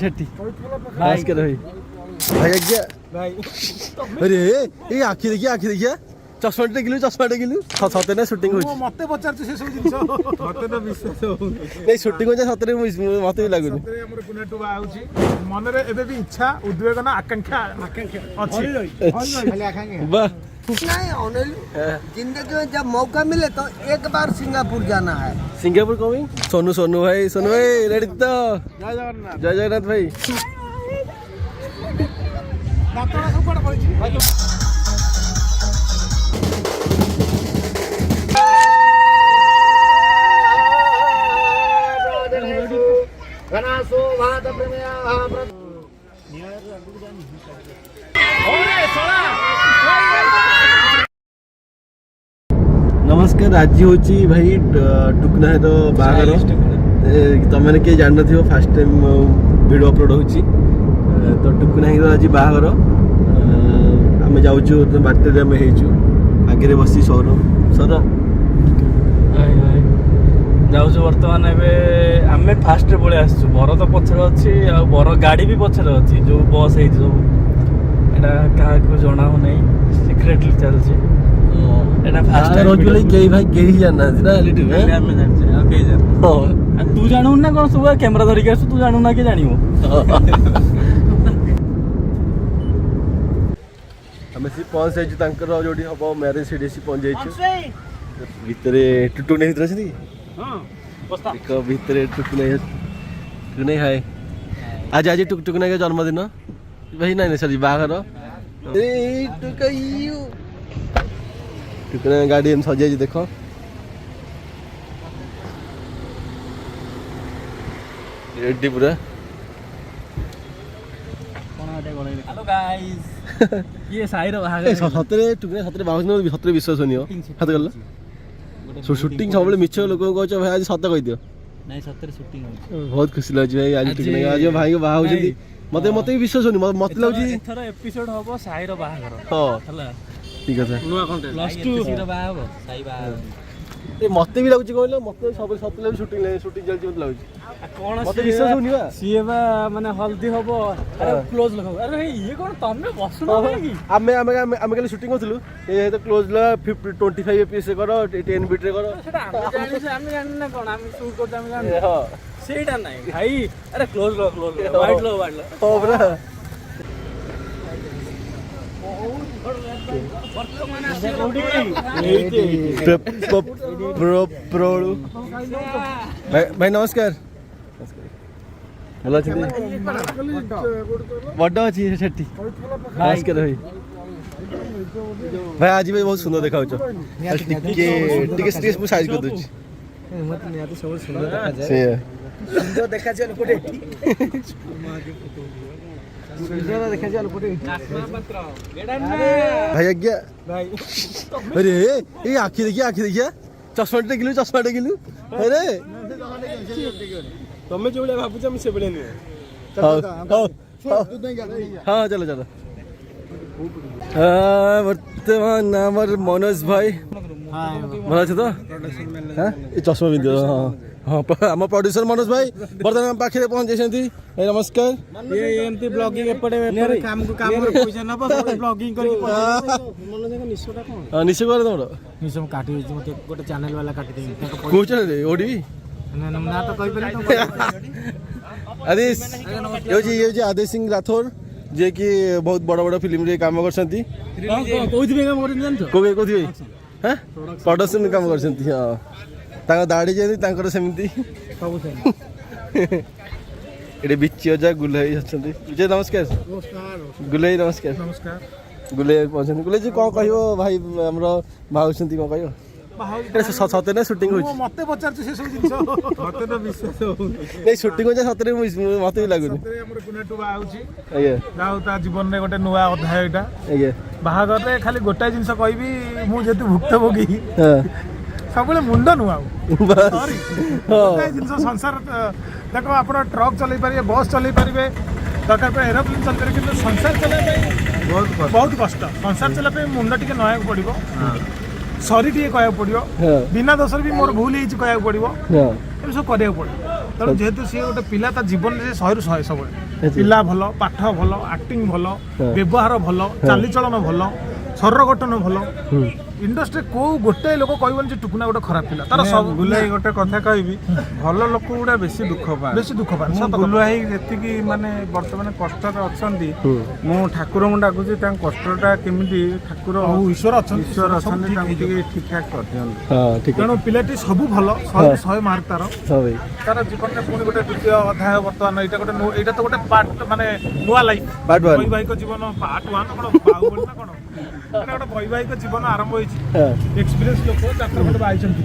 शेट्टी नमस्कार भाई भाई आज्ञा भाई अरे ये आखि देखिए चश्मा टेकिलु सते ना शूटिंग होची मते पचारछ से सब जिंस मते न विश्वास हो नहीं शूटिंग होचा सतरे मते भी लागुनी हमर पुनेटु आउची मन रे एबे भी इच्छा उद्वेगन आकांक्षा अछि वाह नहीं ऑनली जिंदगी में जब मौका मिले तो एक बार सिंगापुर जाना है। सिंगापुर कमिंग सोनू भाई रेडी तो जय जगन्नाथ भाई दातरा सब कोड पड़छि घनासो भात प्रेमया नमस्कार आज होची भाई टुकना है तो बाहर तुम मैंने किए जान थी फास्ट टाइम वीडियो अपलोड होची तो टुकना है आज बाहर आम जाऊँ बाटे आम आगे बसी सौर जाऊँ बर्तमान आम फास्ट पलि आसु बर तो पचर अच्छी बर गाड़ी भी पचर अच्छी जो बस है सब यहाँ क्या जना नहीं सिक्रेटली चलती फास्ट भाई कहीं जाना ना तू जानू ना कौन सब कैमरा धरिक आसु तू जानू ना कि जान आम सी पहुँच जाइए जो हम मैरेज से पहुँच जाइए भितर टुटुने भर अच्छी भितर टुकना हाय आज टुकना के जन्मदिन भाई नहीं सरी बाहर टुकना गाड़ी सजाई देख रेडी पूरा हेलो गाइस ये साईर सतरे टुकना सतरे बाहर सतरे विश्वास होनी हाथ गल शूटिंग सब मिछ लोक कह भाई आज सत कह दियो नहीं सतरे शूटिंग बहुत खुशी लगे भाई आज टुकना आज भाई को बाहा होती मत विश्वास होनी मत लगे एथर एपिसोड हबो साईर बाहागर हां हला ठीक है नुआ कंटेंट प्लस 2 साईर बाहा हबो साई बाहा ए मते भी लागुची कहले मते सब सतले शूटिंग चलची मत लागुची कोन मते विश्वास होनी बा सीए बा माने हल्दी हबो अरे क्लोज लगा अरे ये कोन तमे बसुना कि आमे कल शूटिंग होतलु ए तो क्लोज ला 25 एपीएस करो 10 बीट रे करो सेटा आमे जानि ना कोन आमे शूट करते आमे जानि हां सेटा नाही भाई अरे क्लोज लो वाइड लो हो ब्रा भाई नमस्कार भल अच्छे बड़ अच्छी सेठी नमस्कार भाई भाई आज भी बहुत सुंदर देखा साइज कर दूँ सुंदर देखा चल कोटे भाई आज्ञा भाई अरे ये आखि देखिए चश्मा टेकिलु अरे तमे जो भाबुछ हम से बले नहीं हाँ चलो बर्तमान आमर मनोज भाई भल अच्छे तो हाँ ये चश्मा पिंध हाँ हाँ आम प्रोड्यूसर मनोज भाई बर्तमान पाखे पहुंच जाइए नमस्कार ये एमती ब्लॉगिंग एपटे काम को काम रे पैसा नबो ब्लॉगिंग करी मनोज को निशोटा कोन निशो कर तमरो निशो काटी मते गोटे चैनल वाला काटी दे को चैनल ओडी ना तो कहि पले तो आदेश ये जी आदेश सिंह राठौर जे कि बहुत बड़ बड़ फिल्म रे काम करसंती कोथि पे काम करन जानतो कोथि हैं प्रोडक्शन काम करसंती हां ताका दाढ़ी जे तांकर सेमती सब से एडे बिच्ची अजा गुलाई अछंती विजय नमस्कार गुलाई नमस्कार गुलाई पहुंचन गुलाई जी कोन कहियो भाई हमरो भाउसंती कोन कहियो सते ना शूटिंग होची मते पचारछ से सब जिंस मते न विश्वास हो नहीं शूटिंग होचा सतरे मते भी लागुनी सतरे हमर पुनेटु आउची आज्ञा जाऊ ता जीवन रे गोटे नुवा अध्याय एटा आज्ञा बाहागर रे खाली गोटा जिंस कहबी मु जेतु भुक्तभोगी हां सबले मुंड नुआउ सॉरी गोटा जिंस संसार देखो आपण ट्रक चलै पारिबे बस चलै पारिबे दरकार पे एरोप्लेन चलै पारिबे किंतु संसार चलै बहुत कष्ट संसार चलै पे मुंड टिके नया पड़िबो सॉरी टिके कहया पड़िबो बिना दोषर भी मोर भूल कहया पड़िबो सब करिया पड़े तेणु जेहेतु सी गोटे पिला ता जीवन में 100 ରୁ 100 सब पिला भल पाठ भल एक्टिंग भल व्यवहार भल चालीचलन भल शरीर गठन भल इंडस्ट्री को गोटे लोक कहबन टुकुना गोटे खराब पिला तार सब बुलाई गोटे कथा कहबी भल लोक गुड़ा बेसी दुख पाए बुलाई जेतिकी माने वर्तमान कष्ट अछंती मु ठाकुर को डाकुची कष्टटा केमिति ठाकुर ईश्वर अछंती ठीक ठाक कर दियन तेणु पिलाटी सब भल 100 मार्क तार तार जीवन में पुणी गोटे द्वितीय अध्याय वर्तमान एटा तो गोटे पार्ट माने नुआ लाइफ वैवाहिक जीवन पार्ट 1 कोन बाहुबली ना कोन एटा गोटे वैवाहिक जीवन आरंभ होई एक्सपीरियंस लोक चार खंड बाइचंती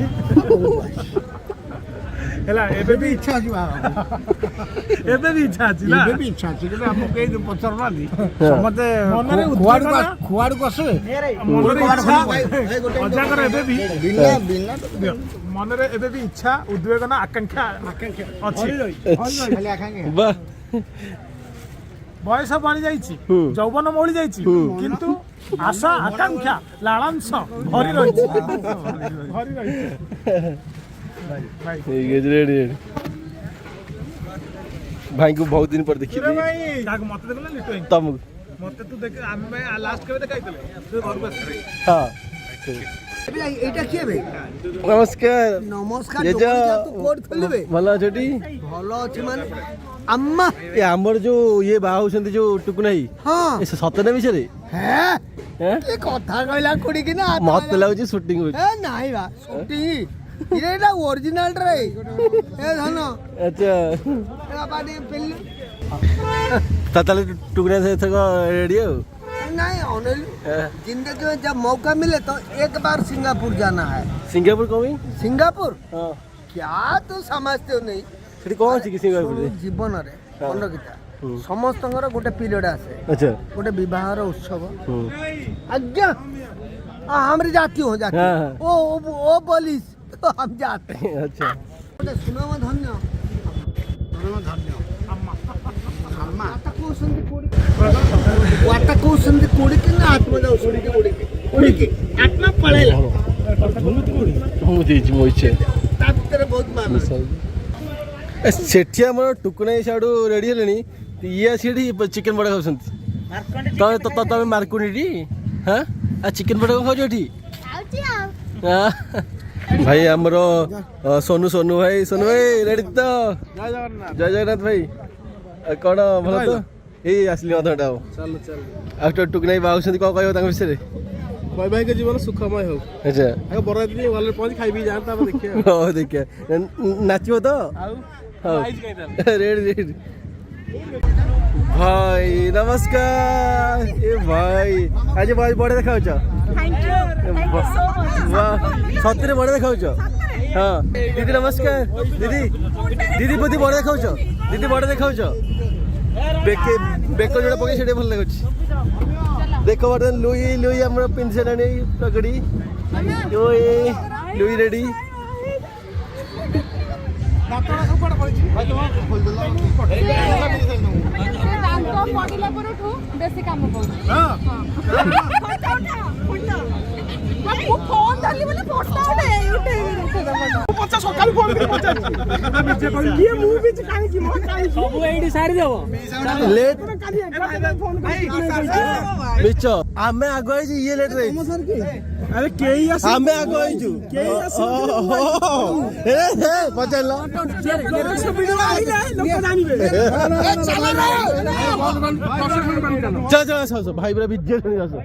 हला एबे भी इच्छा अछि एबे भी इच्छा अछि ना एबे भी इच्छा अछि कि हम के पचरना दी समते खुआड़ को आसे अजागर एबे भी बिना मन रे एबे भी इच्छा उद्वेगना आकांक्षा अछि वाह बयस बढ़ी जाइछि यौवन मौली जाइछि किंतु आशा आकांक्षा लालांश भरी रहिछि भाई को बहुत दिन पर देखी भाई मत देखला लिटो तुम मत तू देख हम लास्ट केबे देखाइतले तू घर बस रे हां एटा के बे नमस्कार नमस्कार ये तू कोड खोलबे भला छोटी भलो अछि माने अम्मा ये हमर जो ये बाहु छंती जो टुकुनाई हां ए सतने बिषय हैं हैं ए कथा कहला कुड़ी कि ना मत लाउची शूटिंग होई ए नाही बा शूटिंग इरेटा ओरिजिनल रे ए धन अच्छा एला बाडी पेल ताले टुकुना से थको रेडी हो नहीं अनिल जिंदगी में जब मौका मिले तो एक बार सिंगापुर जाना है सिंगापुर कभी सिंगापुर हां क्या तू समझते हो नहीं सेठी कोन छी सिंगापुर रे जीवन रे मन किता समस्तंगर गोटे पीरियड आसे अच्छा गोटे विवाहर उत्सव आज्ञा हमरी जाती हो जाती ओ बोलिस तो हम जाते हैं अच्छा गोटे सुनाम धन्य अम्मा वाटा को संदि कोडी के ना आत्मा जाऊ कोडी के आत्मा पळेला हो देजी मोइचे ता भीतर बहुत मार सेठी हमर टुकुनाई साडू रेडी हेलेनी ये सेठी चिकन बड़ा खाउसंती तो तमे मारकुनीटी हां आ चिकन बड़ा खाउछटी भाई हमरो सोनू भाई रेडी तो जय जगन्नाथ भाई कौन भल तो ये आसली अधटा चलो चल टुकुनाई बाहुसंती कौन कहबो तांग विषय रे वैवाहिक जीवन सुखमय हो अच्छा आगे बरात दिन वाले पहुंच खाई भी जानता अब देखिए हो देखिए नाचिबो तो रेडी भाई नमस्कार ए भाई आज भाई बड़े देखाउ छ थैंक यू सो मच वाह सतरे बड़े देखाउ छ हां दीदी नमस्कार दीदी बुद्धि बड़े देखाउ छ दीदी बड़े देखाउ छ बेको जोड़ा पके सेटे भल लागु छ देखो बर्तन लुई हमर पिनसेलानी पकड़ी यो ए लुई रेडी दातरा सब कोड पड़ी भाई तुम खोल देला दांत पडिला परठू बेसी काम पउछ हां फोटो मैं फोन धरली बोले फोटो उठे पचा सकाल फोन कर पचा निजे कोई ये मूवी च काहे की मो काहे सब एडी सारी देबो लेट फोन कर बिच आमे आगो जी ये लेट रे अरे केई आसी आमे आगो आइजु केई आसी हे पचला सब वीडियो आइले लोक जानिबे चल आसो भाई बरा भिजे आसो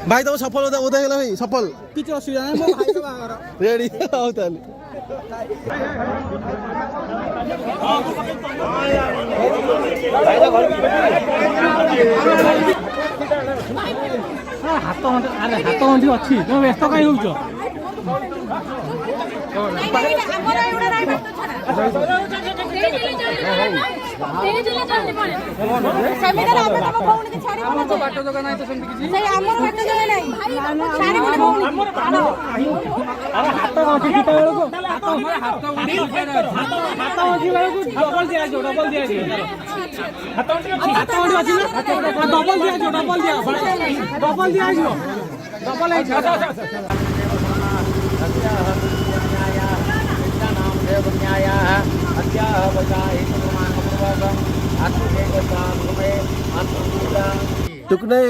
भाई तुम सफल होता है भाई सफल किसी असुविधा नहीं मो भाई बागर रेडी होता ହାତ ଗଣ୍ଠି ଅଛି ତମେ ବ୍ୟସ୍ତ କାହିଁ ହଉଛ? ଆମର ଏଗୁଡ଼ା ନାହିଁ ବାଟ ଛାଡା ସେମିତି ଆମେ ତମ ଭଉଣୀକି ଛାଡ଼ିବୁ ନା ବାଟ ଜାଗା ନାହିଁ ତ ସେମିତି କିଛି। ସେଇ ଆମର ବାଟ ଜାଗା ନାହିଁ ଛାଡ଼ିବୁନି ଭଉଣୀ ହାତ ଗଣ୍ଠି ଫିଟା ବେଳକୁ ହାତ ଗଣ୍ଠି ବେଳକୁ ଡବଲ ଦିଆଯିବ ହାତ ଗଣ୍ଠି ଅଛି ନା ଡବଲ ଦିଆଯିବ ଡବଲ ହେଇଯିବ। टुकने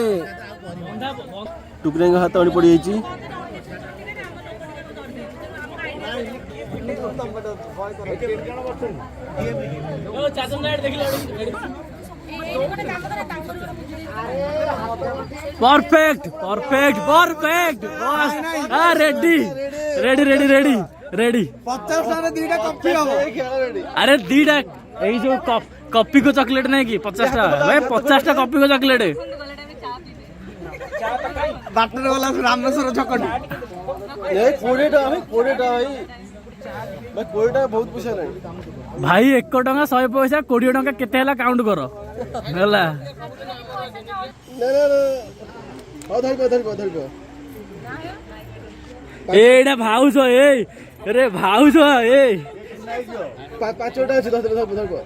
टुकने का हाथ अणी पड़ी जाइए perfect perfect perfect ready ready ready ready ready 50 दीटा कॉपी हो अरे दीटा यही जो कॉपी को चॉकलेट नहीं की 50 टा भाई 50 टा कॉपी को चॉकलेट बाटर वाला रामेश्वर छकटी ए 20 टा भाई 20 टा भाई मैं 20 टा बहुत पैसा नहीं भाई 1 टका 100 पैसा 20 टका केते हला काउंट करो हला ना ना ना धर को एडा भाउस ए रे भाउस ए पाँचटा अच्छे धर को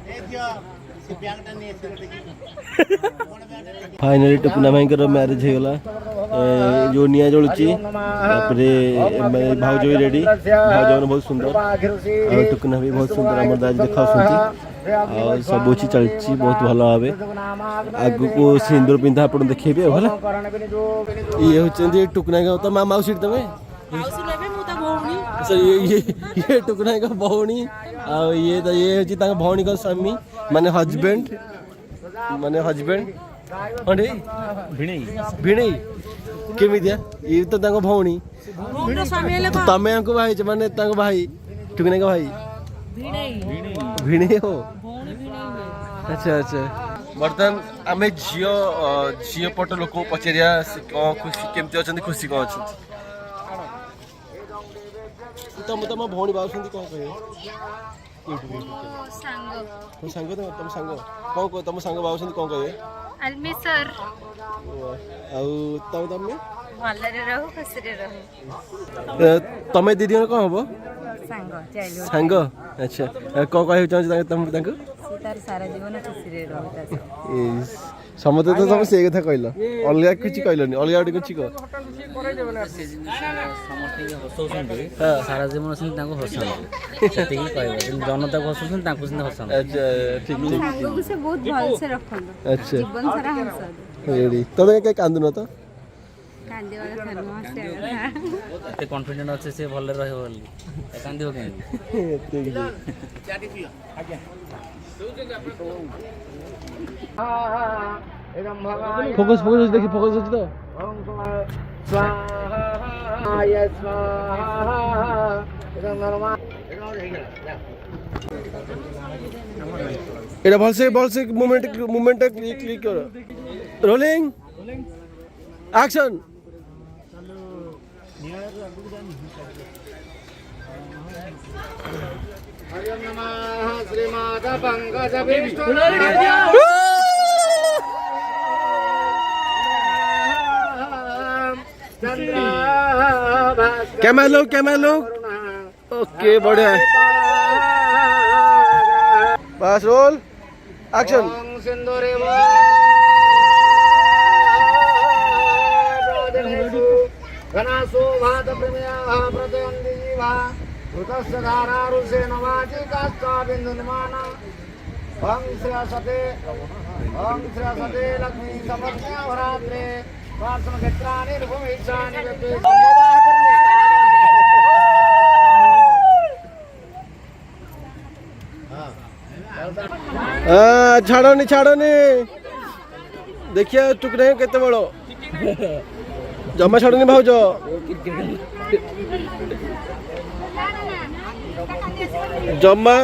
फाइनली टुकुना भाई मैरिज होगा जो निया जलुची भाउज भी रेडी भाउज बहुत सुंदर और टुकुना भी बहुत सुंदर आम आज देखा सब चलती बहुत भल भाव आग को सिंदूर पिंधा आप देखे भला ये हूँ टुकुना तो माउसी तुम्हें ये टुकुना का भौणी ये हूँ भौणी का स्वामी माने हजबैंड भिणई केमितिया ये तो भौणी तमें भाई माने भाई टुकुना का भाई भिणई हो अच्छा अच्छा बर्तमान आम झील पट लोक पचारिया खुशी केमती अच्छा खुशी कौन अच्छा तुम भौणी बाबू कौन कह सांग तुम सांग कौन तुम सांग बाबू कौन कहे अलमी सर तमें दीदी कौन हम सांग अच्छा कौन कह तुम सारा जीवन खुशी समझते तो तुम से कथा कहल अलग कुछ कहलनि अलग गोटे कुछ कह सारा जीवन जनता को हसुन हसन अच्छा ठीक ठीक से बहुत भल से रखन अच्छा जीवन सारा हंस रेडी तमे के कांदुन तो कांदी वाला धर्म से एते कॉन्फिडेंट अच्छे से भले रहे बोली कांदी हो के फोकस फोकस देखिए फोकस अच्छी तो एटा भल से मोमेंट क्लिक करो रोलिंग एक्शन हरिओम नमः श्रीमाद पंकज विष्णु कैमरा लोग ओके बढ़िया बस रोल एक्शन सिंदूरे घनासो भात प्रेमया प्रतयन्ति जीवा ऋतस्य धारारुषे नवाचि काष्ठा बिन्दुनिमाना ओम श्रेयसते लक्ष्मी समर्पया वरात्रे प्रार्थना क्षेत्राणि रूपमीशानि ଛାଡ଼ନି ଛାଡ଼ନି ଦେଖିଆ ଟୁକୁନା ଭାଇ କେତେ ବଳ ଜମା ଛାଡ଼ନି ଭାଉଜ ଜମା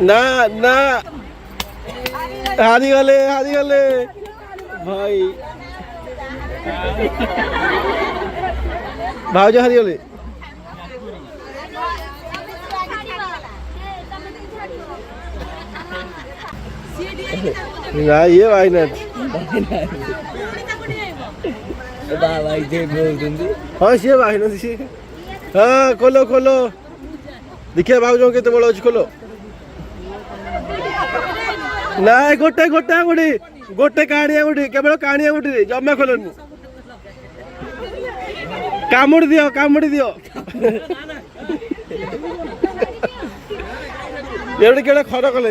ନା ନା ହାରିଗଲେ ଭାଇ ଭାଉଜ ହାରିଗଲେ ନା ଇଏ ଭାଇନାହାନ୍ତି ହଁ ସିଏ ଭାଇନାହାନ୍ତି ସିଏ ହଁ ଖୋଲ ଦେଖିବା ଭାଉଜ କେତେ ବଳ ଅଛି ଖୋଲ ନା ଗୋଟେ କାଣିଆ ଗୋଟେ କେବଳ କାଣିଆ ଗୋଟେ ଜମା ଖୋଲନି କାମୁଡ଼ି ଦିଅ ଏଠି କେଡ଼େ ଖର କଲେ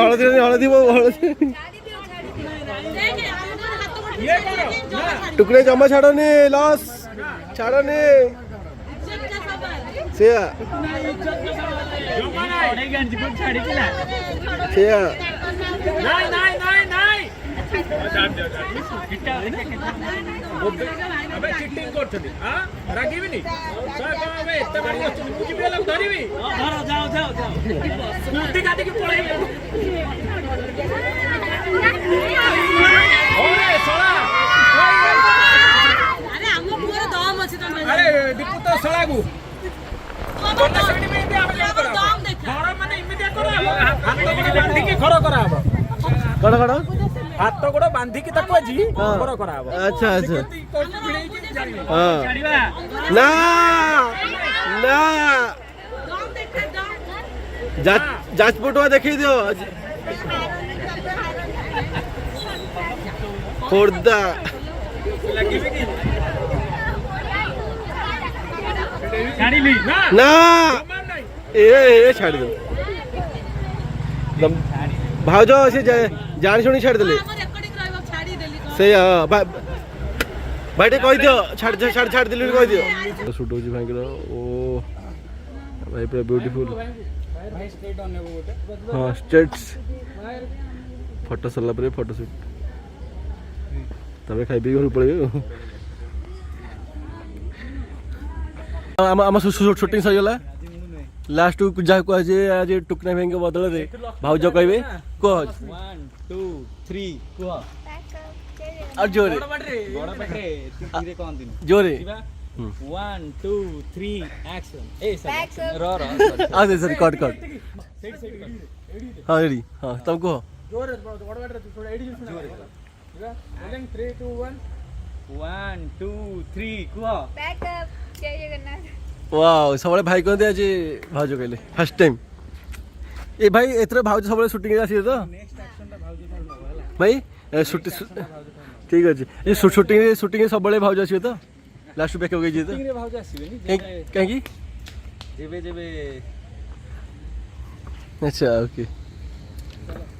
ହଳଦୀ ଟୁକୁରେ ଜମା ଛାଡ଼ନି ଲସ୍ ଛାଡ଼ନି ସେୟା କଣ ହାତ ଗୋଡ଼ ବାନ୍ଧିକି ତାକୁ ଆଜି ଘର କରାହବ ଆଚ୍ଛା ନା ଯାଜପୁର ଦେଖେଇ ଦିଅ ଖୋର୍ଦ୍ଧା ନା ଏ ଛାଡ଼ି ଦିଅ ଭାଉଜ ସେ ଜାଣି ଶୁଣି ଛାଡ଼ିଦେଲେ ସେଇଆ ଭାଇ ଟିକେ କହିଦିଅ ଛାଡ଼ିଦେଲି କହିଦିଅ ସୁଟ୍ ହେଉଛି ଭାଇଙ୍କର ଓ ଭାଇ ପୁରା ବ୍ୟୁଟିଫୁଲ୍ ହଁ ଷ୍ଟ୍ରେଟ୍ସ ଫଟୋ ସରିଲା ପରେ ଫଟୋ ସୁଟ୍ ତାପରେ ଖାଇ ପିଇ ଘରକୁ ପଳେଇବେ ଆମ ସୁଟିଂ ସରିଗଲା ଲାଷ୍ଟକୁ ଯାହା କୁହାଯାଏ ଆଜି ଟୁକୁନା ଭାଇଙ୍କ ବଦଳରେ ଭାଉଜ କହିବେ କୁହ 1 2 3 କୁହ ଆଉ ଜୋରେ ଜୋରେ 1 2 3 ଆକ୍ସନ ସରି କଟ୍ ହଁ ରେଡ଼ି ହଁ ତମେ କୁହ 3 2 1 1 2 3 କୁହ वाओ सबले भाई कहते आज भाउज कहले फर्स्ट टाइम ए भाई एथर भाउज सबले शूटिंग आसी तो भाई शूट ठीक अछि ए शूटिंग सबले भाउज आसी तो लास्ट बैक हो गई जी तो भाउज आसीबेनी काहे की जेबे अच्छा ओके